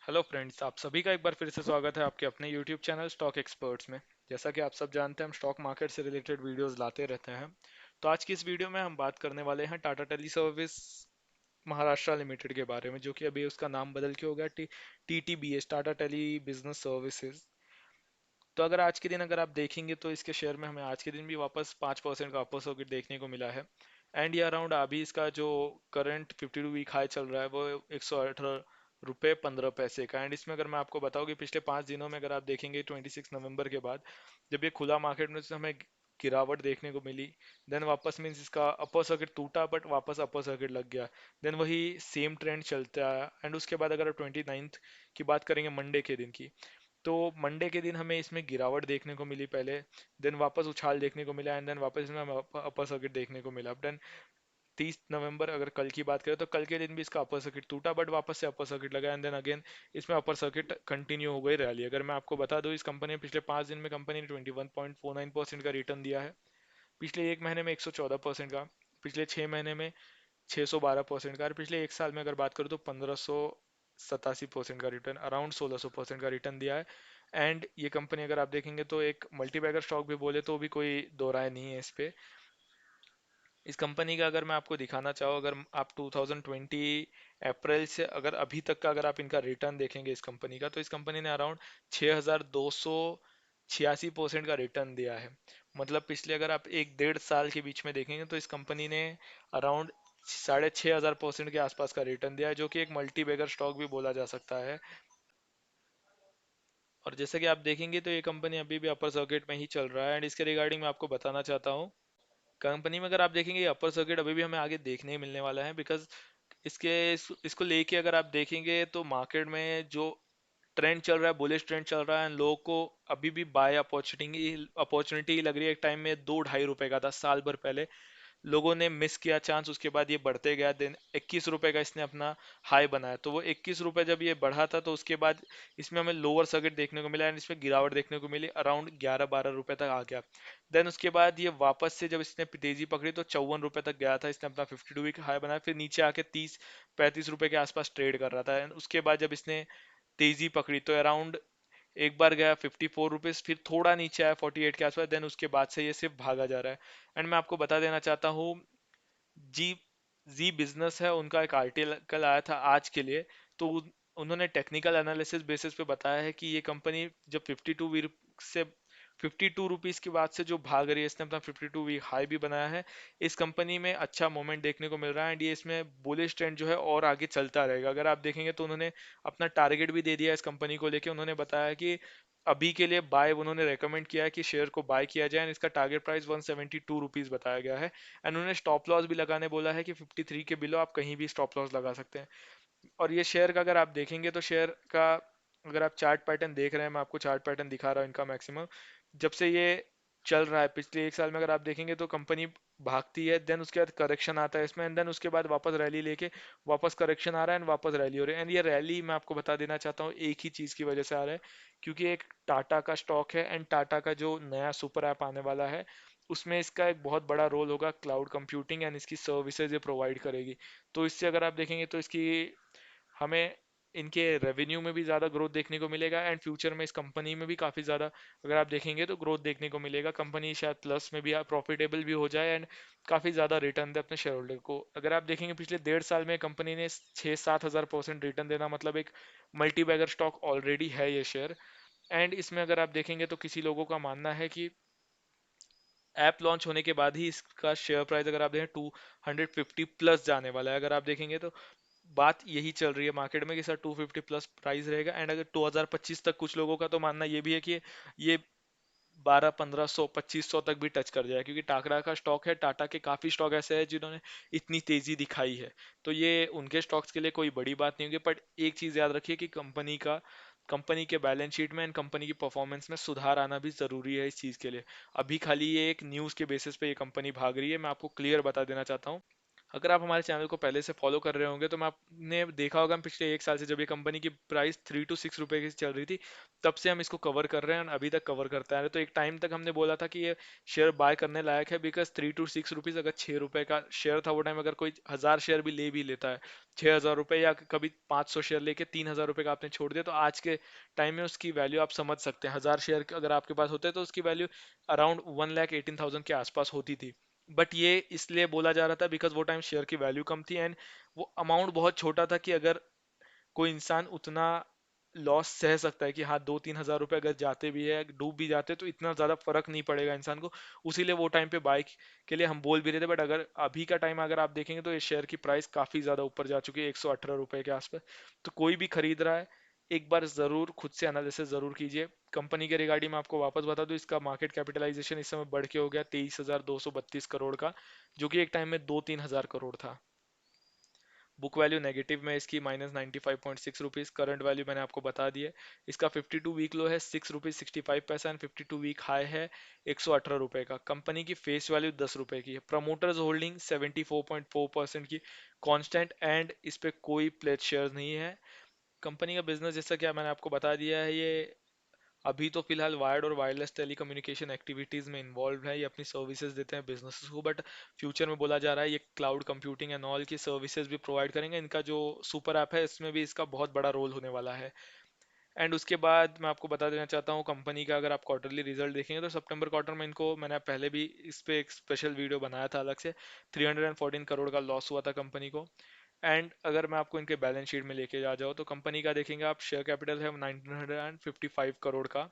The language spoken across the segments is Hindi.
हेलो फ्रेंड्स, आप सभी का एक बार फिर से स्वागत है आपके अपने यूट्यूब चैनल स्टॉक एक्सपर्ट्स में। जैसा कि आप सब जानते हैं, हम स्टॉक मार्केट से रिलेटेड वीडियोस लाते रहते हैं। तो आज की इस वीडियो में हम बात करने वाले हैं Tata Tele Service Maharashtra Limited के बारे में, जो कि अभी उसका नाम बदल के हो गया TTBS, Tata Tele Business Services. तो अगर आज के दिन अगर आप देखेंगे तो इसके शेयर में हमें आज के दिन भी वापस 5% का अपर सर्किट देखने को मिला है। एंड ये अराउंड अभी इसका जो करंट 52 वीक हाई चल रहा है वो 118 रुपये 15 पैसे का। एंड इसमें अगर मैं आपको बताऊं कि पिछले 5 दिनों में अगर आप देखेंगे 26 नवंबर के बाद जब ये खुला मार्केट में से हमें गिरावट देखने को मिली, देन वापस मीन्स इसका अपर सर्किट टूटा बट वापस अपर सर्किट लग गया। देन वही सेम ट्रेंड चलता है। एंड उसके बाद अगर आप 29 की बात करेंगे, मंडे के दिन की, तो मंडे के दिन हमें इसमें गिरावट देखने को मिली पहले। देन वापस उछाल देखने को मिला एंड देन वापस इसमें हमें अपर सर्किट देखने को मिला। देन 30 नवंबर अगर कल की बात करें तो कल के दिन भी इसका अपर सर्किट टूटा बट वापस से अपर सर्किट लगा एंड देन अगेन इसमें अपर सर्किट कंटिन्यू हो गई रैली। अगर मैं आपको बता दूं, इस कंपनी ने पिछले 5 दिन में कंपनी ने 21.49% का रिटर्न दिया है। पिछले एक महीने में 114% का, पिछले 6 महीने में 612% का, और पिछले एक साल में अगर बात करूँ तो 1587% का रिटर्न, अराउंड 1600% का रिटर्न दिया है। एंड ये कंपनी अगर आप देखेंगे तो एक मल्टीबैगर स्टॉक भी बोले तो भी कोई दो राय नहीं है इस पे। इस कंपनी का अगर मैं आपको दिखाना चाहूँ, अगर आप 2020 अप्रैल से अगर अभी तक का अगर आप इनका रिटर्न देखेंगे इस कंपनी का, तो इस कंपनी ने अराउंड 6286% का रिटर्न दिया है। मतलब पिछले अगर आप एक डेढ़ साल के बीच में देखेंगे तो इस कंपनी ने अराउंड 6500% के आसपास का रिटर्न दिया है, जो कि एक मल्टी बैगर स्टॉक भी बोला जा सकता है। और जैसे कि आप देखेंगे तो ये कंपनी अभी भी अपर सर्किट में ही चल रहा है। एंड इसके रिगार्डिंग मैं आपको बताना चाहता हूँ, कंपनी में अगर आप देखेंगे अपर सर्किट अभी भी हमें आगे देखने ही मिलने वाला है। बिकॉज इसको लेके अगर आप देखेंगे तो मार्केट में जो ट्रेंड चल रहा है, बुलिश ट्रेंड चल रहा है, लोगों को अभी भी बाय अपॉर्चुनिटी अपॉर्चुनिटी लग रही है। एक टाइम में 2 ढाई रुपए का था साल भर पहले, लोगों ने मिस किया चांस, उसके बाद ये बढ़ते गया। दिन 21 रुपए का इसने अपना हाई बनाया, तो वो 21 रुपए जब ये बढ़ा था तो उसके बाद इसमें हमें लोअर सर्किट देखने को मिला एंड इसमें गिरावट देखने को मिली, अराउंड 11-12 रुपए तक आ गया। देन उसके बाद ये वापस से जब इसने तेजी पकड़ी तो 54 रुपए तक गया था, इसने अपना 52 वीक हाई बनाया, फिर नीचे आके 30-35 रुपए के आसपास ट्रेड कर रहा था। एंड उसके बाद जब इसने तेजी पकड़ी तो अराउंड एक बार गया 54 रुपीज, फिर थोड़ा नीचे आया 48 के आसपास, देन उसके बाद से ये सिर्फ भागा जा रहा है। एंड मैं आपको बता देना चाहता हूँ, जी जी बिजनेस है उनका एक आर्टिकल आया था आज के लिए। तो उन्होंने टेक्निकल एनालिसिस बेसिस पे बताया है कि ये कंपनी जब 52 वीक से 52 रुपीज की बात से जो भाग रही है, इसने अपना 52 वीक हाई भी बनाया है। इस कंपनी में अच्छा मोमेंट देखने को मिल रहा है एंड ये इसमें बुलिश ट्रेंड जो है और आगे चलता रहेगा। अगर आप देखेंगे तो उन्होंने अपना टारगेट भी दे दिया है इस कंपनी को लेके। उन्होंने बताया कि अभी के लिए बाय उन्होंने रेकमेंड किया है कि शेयर को बाय किया जाए एंड इसका टारगेट प्राइस 172 रुपीज बताया गया है। एंड उन्होंने स्टॉप लॉस भी लगाने बोला है कि 53 के बिलो आप कहीं भी स्टॉप लॉस लगा सकते हैं। और ये शेयर का अगर आप देखेंगे तो शेयर का अगर आप चार्ट पैटर्न देख रहे हैं, मैं आपको चार्ट पैटर्न दिखा रहा हूँ इनका मैक्सिमम। जब से ये चल रहा है पिछले एक साल में अगर आप देखेंगे तो कंपनी भागती है, देन उसके बाद करेक्शन आता है इसमें, एंड देन उसके बाद वापस रैली लेके वापस करेक्शन आ रहा है एंड वापस रैली हो रही है। एंड ये रैली मैं आपको बता देना चाहता हूँ एक ही चीज की वजह से आ रहा है, क्योंकि एक टाटा का स्टॉक है एंड टाटा का जो नया सुपर ऐप आने वाला है उसमें इसका एक बहुत बड़ा रोल होगा क्लाउड कंप्यूटिंग, एंड इसकी सर्विसेज ये प्रोवाइड करेगी। तो इससे अगर आप देखेंगे तो इसकी हमें इनके रेवेन्यू में भी ज़्यादा ग्रोथ देखने को मिलेगा एंड फ्यूचर में इस कंपनी में भी काफ़ी ज़्यादा अगर आप देखेंगे तो ग्रोथ देखने को मिलेगा। कंपनी शायद प्लस में भी प्रॉफिटेबल भी हो जाए एंड काफ़ी ज़्यादा रिटर्न दे अपने शेयर होल्डर को। अगर आप देखेंगे पिछले डेढ़ साल में कंपनी ने 6-7 हज़ार% रिटर्न देना, मतलब एक मल्टी बैगर स्टॉक ऑलरेडी है ये शेयर। एंड इसमें अगर आप देखेंगे तो किसी लोगों का मानना है कि ऐप लॉन्च होने के बाद ही इसका शेयर प्राइस अगर आप देखें 250 प्लस जाने वाला है। अगर आप देखेंगे तो बात यही चल रही है मार्केट में कि सर 250 प्लस प्राइस रहेगा। एंड अगर 2025 तक कुछ लोगों का तो मानना ये भी है कि ये 12-1500-2500 तक भी टच कर जाए, क्योंकि टाटा का स्टॉक है, टाटा के काफी स्टॉक ऐसे हैं जिन्होंने इतनी तेजी दिखाई है। तो ये उनके स्टॉक्स के लिए कोई बड़ी बात नहीं होगी। बट एक चीज याद रखिए कि कंपनी के बैलेंस शीट में एंड कंपनी की परफॉर्मेंस में सुधार आना भी जरूरी है इस चीज के लिए। अभी खाली ये एक न्यूज के बेसिस पे ये कंपनी भाग रही है, मैं आपको क्लियर बता देना चाहता हूँ। अगर आप हमारे चैनल को पहले से फॉलो कर रहे होंगे तो मैं आपने देखा होगा, हम पिछले 1 साल से जब ये कंपनी की प्राइस 3 to 6 रुपए की चल रही थी, तब से हम इसको कवर कर रहे हैं और अभी तक कवर करते आ रहे हैं। तो एक टाइम तक हमने बोला था कि ये शेयर बाय करने लायक है, बिकॉज 3 to 6 रुपीज, अगर 6 रुपए का शेयर था वो टाइम, अगर कोई 1,000 शेयर भी ले भी लेता है, 6,000 रुपए, या कभी 500 शेयर लेके 3,000 रुपए का आपने छोड़ दिया, तो आज के टाइम में उसकी वैल्यू आप समझ सकते हैं। 1,000 शेयर अगर आपके पास होते तो उसकी वैल्यू अराउंड 1,18,000 के आसपास होती थी। बट ये इसलिए बोला जा रहा था बिकॉज वो टाइम शेयर की वैल्यू कम थी, एंड वो अमाउंट बहुत छोटा था कि अगर कोई इंसान उतना लॉस सह सकता है कि हाँ 2-3 हज़ार रुपए अगर जाते भी है, डूब भी जाते, तो इतना ज्यादा फर्क नहीं पड़ेगा इंसान को। उसीलिए वो टाइम पे बाइक के लिए हम बोल भी रहे थे। बट अगर अभी का टाइम अगर आप देखेंगे तो इस शेयर की प्राइस काफी ज्यादा ऊपर जा चुकी है, 118 रुपए के आसपास। तो कोई भी खरीद रहा है, एक बार जरूर खुद से एनालिसिस जरूर कीजिए। कंपनी के रिगार्डिंग मैं आपको वापस बता दूं, इसका मार्केट कैपिटलाइजेशन इस समय बढ़ के हो गया 23,232 करोड़ का, जो कि एक टाइम में 2-3 हज़ार करोड़ था। बुक वैल्यू नेगेटिव में इसकी -95.6 रुपीज, करंट वैल्यू मैंने आपको बता दी है। इसका 52 वीक लो है 6 रुपीज 65 पैसा, एंड 52 वीक हाई है 118 रुपए का। कंपनी की फेस वैल्यू 10 रुपए की है। प्रमोटर्स होल्डिंग 74.4% की कांस्टेंट, एंड इस पे कोई प्लेज शेयर नहीं है। कंपनी का बिजनेस जैसा कि मैंने आपको बता दिया है, ये अभी तो फिलहाल वायर्ड और वायरलेस टेलीकम्युनिकेशन एक्टिविटीज में इन्वॉल्व है, ये अपनी सर्विसेज देते हैं बिजनेसेस को। बट फ्यूचर में बोला जा रहा है ये क्लाउड कंप्यूटिंग एंड ऑल की सर्विसेज भी प्रोवाइड करेंगे। इनका जो सुपर ऐप है इसमें भी इसका बहुत बड़ा रोल होने वाला है। एंड उसके बाद मैं आपको बता देना चाहता हूँ कंपनी का, अगर आप क्वार्टरली रिजल्ट देखेंगे तो सितंबर क्वार्टर में इनको, मैंने पहले भी इस पे एक स्पेशल वीडियो बनाया था अलग से, 314 करोड़ का लॉस हुआ था कंपनी को। एंड अगर मैं आपको इनके बैलेंस शीट में लेके जा जाऊँ तो कंपनी का देखेंगे आप, शेयर कैपिटल है 1955 करोड़ का।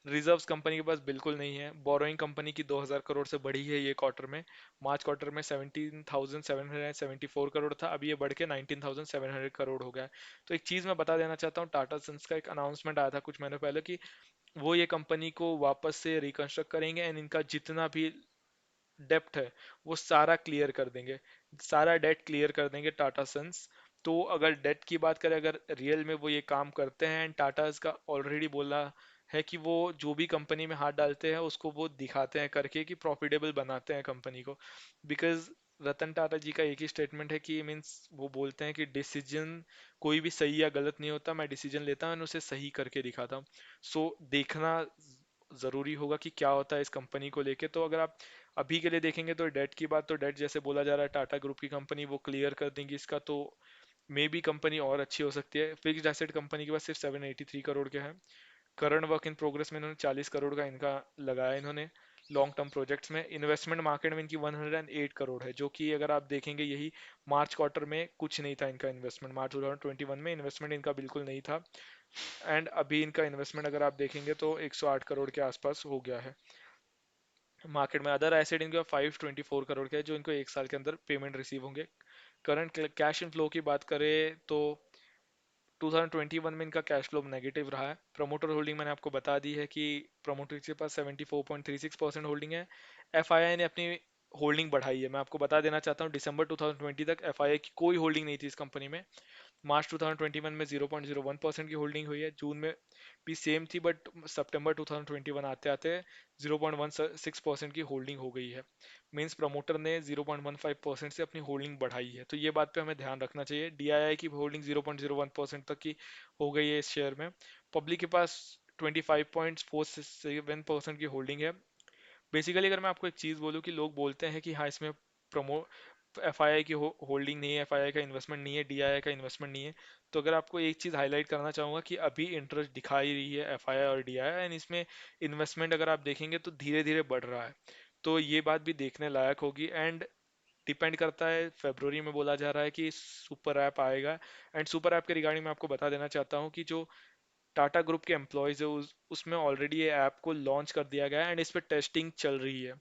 रिजर्व्स कंपनी के पास बिल्कुल नहीं है। बोरोइंग कंपनी की 2,000 करोड़ से बढ़ी है ये क्वार्टर में। मार्च क्वार्टर में 17,774 करोड़ था, अभी ये बढ़ के 19,700 करोड़ हो गया है। तो एक चीज मैं बता देना चाहता हूँ, टाटा सन्स का एक अनाउंसमेंट आया था कुछ महीनों पहले कि वो ये कंपनी को वापस से रिकंस्ट्रक्ट करेंगे, एंड इनका जितना भी डेप्ट है वो सारा क्लियर कर देंगे, सारा डेट क्लियर कर देंगे टाटा सन्स। तो अगर डेट की बात करें, अगर रियल में वो ये काम करते हैं, एंड टाटा का ऑलरेडी बोला है कि वो जो भी कंपनी में हाथ डालते हैं उसको वो दिखाते हैं करके कि प्रॉफिटेबल बनाते हैं कंपनी को। बिकॉज रतन टाटा जी का एक ही स्टेटमेंट है कि मीन्स वो बोलते हैं कि डिसीजन कोई भी सही या गलत नहीं होता, मैं डिसीजन लेता हूँ और उसे सही करके दिखाता हूँ। सो देखना जरूरी होगा कि क्या होता है इस कंपनी को लेके। तो अगर आप अभी के लिए देखेंगे तो डेट की बात, तो डेट जैसे बोला जा रहा है टाटा ग्रुप की कंपनी वो क्लियर कर देंगी इसका, तो मे बी कंपनी और अच्छी हो सकती है। फिक्स्ड एसेट कंपनी के पास सिर्फ 783 करोड़ के हैं। करंट वर्क इन प्रोग्रेस में इन्होंने 40 करोड़ का इनका लगाया इन्होंने लॉन्ग टर्म प्रोजेक्ट्स में। इन्वेस्टमेंट मार्केट में इनकी 108 करोड़ है, जो कि अगर आप देखेंगे यही मार्च क्वार्टर में कुछ नहीं था इनका इन्वेस्टमेंट, मार्च 2021 में इन्वेस्टमेंट इनका बिल्कुल नहीं था। एंड अभी इनका इन्वेस्टमेंट अगर आप देखेंगे तो 108 करोड़ के आसपास हो गया है। मार्केट में अदर एसेट इनके 524 करोड़ के है, जो इनको 1 साल के अंदर पेमेंट रिसीव होंगे। करंट कैश इनफ्लो की बात करें तो 2021 में इनका कैश फ्लो नेगेटिव रहा है। प्रमोटर होल्डिंग मैंने आपको बता दी है कि प्रमोटर के पास 74.36% होल्डिंग है। एफआईआई ने अपनी होल्डिंग बढ़ाई है। मैं आपको बता देना चाहता हूँ दिसंबर 2020 तक एफआईआई की कोई होल्डिंग नहीं थी इस कंपनी में। मार्च 2021 में 0.01% की होल्डिंग हुई है, जून में भी सेम थी, बट सितंबर 2021 आते आते 0.16% की होल्डिंग हो गई है। मींस प्रमोटर ने 0.15% से अपनी होल्डिंग बढ़ाई है, तो ये बात पे हमें ध्यान रखना चाहिए। डीआईआई की होल्डिंग 0.01% तक की हो गई है इस शेयर में। पब्लिक के पास 25.47% की होल्डिंग है। बेसिकली अगर मैं आपको एक चीज बोलूँ कि लोग बोलते हैं कि हाँ इसमें प्रमो एफआईआई की होल्डिंग नहीं है, एफआईआई का इन्वेस्टमेंट नहीं है, डीआईआई का इन्वेस्टमेंट नहीं है, तो अगर आपको एक चीज हाईलाइट करना चाहूंगा कि अभी इंटरेस्ट दिखाई रही है एफआईआई और डीआईआई, एंड इसमें इन्वेस्टमेंट अगर आप देखेंगे तो धीरे धीरे बढ़ रहा है। तो ये बात भी देखने लायक होगी। एंड डिपेंड करता है, फरवरी में बोला जा रहा है कि सुपर ऐप आएगा। एंड सुपर ऐप के रिगार्डिंग मैं आपको बता देना चाहता हूँ कि जो टाटा ग्रुप के एम्प्लॉयज है उसमें ऑलरेडी ये ऐप को लॉन्च कर दिया गया है, एंड इस पर टेस्टिंग चल रही है।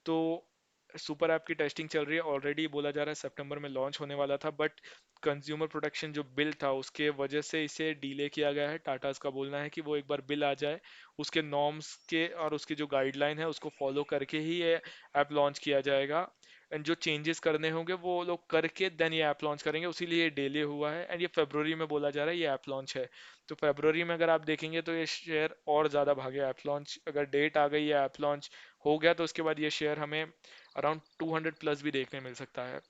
तो सुपर ऐप की टेस्टिंग चल रही है, ऑलरेडी बोला जा रहा है सितंबर में लॉन्च होने वाला था, बट कंज्यूमर प्रोटेक्शन जो बिल था उसके वजह से इसे डिले किया गया है। टाटा का बोलना है कि वो एक बार बिल आ जाए, उसके नॉर्म्स के और उसकी जो गाइडलाइन है उसको फॉलो करके ही ये ऐप लॉन्च किया जाएगा। एंड जो चेंजेस करने होंगे वो लोग करके देन ये ऐप लॉन्च करेंगे, उसीलिए ये डिले हुआ है। एंड ये फरवरी में बोला जा रहा है ये ऐप लॉन्च है। तो फरवरी में अगर आप देखेंगे तो ये शेयर और ज़्यादा भागे। ऐप लॉन्च अगर डेट आ गई है, ऐप लॉन्च हो गया, तो उसके बाद ये शेयर हमें अराउंड 200 प्लस भी देखने मिल सकता है।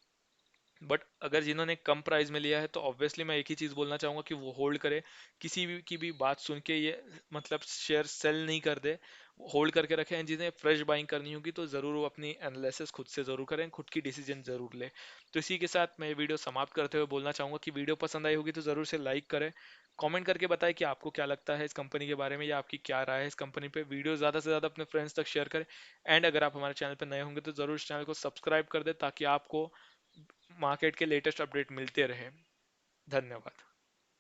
बट अगर जिन्होंने कम प्राइस में लिया है तो ऑब्वियसली मैं एक ही चीज बोलना चाहूंगा कि वो होल्ड करे। किसी भी की भी बात सुन के ये मतलब शेयर सेल नहीं कर दे, होल्ड करके रखें। जिन्हें फ्रेश बाइंग करनी होगी तो जरूर वो अपनी एनालिसिस खुद से जरूर करें, खुद की डिसीजन जरूर ले। तो इसी के साथ मैं ये वीडियो समाप्त करते हुए बोलना चाहूंगा कि वीडियो पसंद आई होगी तो जरूर से लाइक करें, कमेंट करके बताएं कि आपको क्या लगता है इस कंपनी के बारे में या आपकी क्या राय है इस कंपनी पे। वीडियो ज़्यादा से ज़्यादा अपने फ्रेंड्स तक शेयर करें। एंड अगर आप हमारे चैनल पर नए होंगे तो ज़रूर इस चैनल को सब्सक्राइब कर दें ताकि आपको मार्केट के लेटेस्ट अपडेट मिलते रहे। धन्यवाद।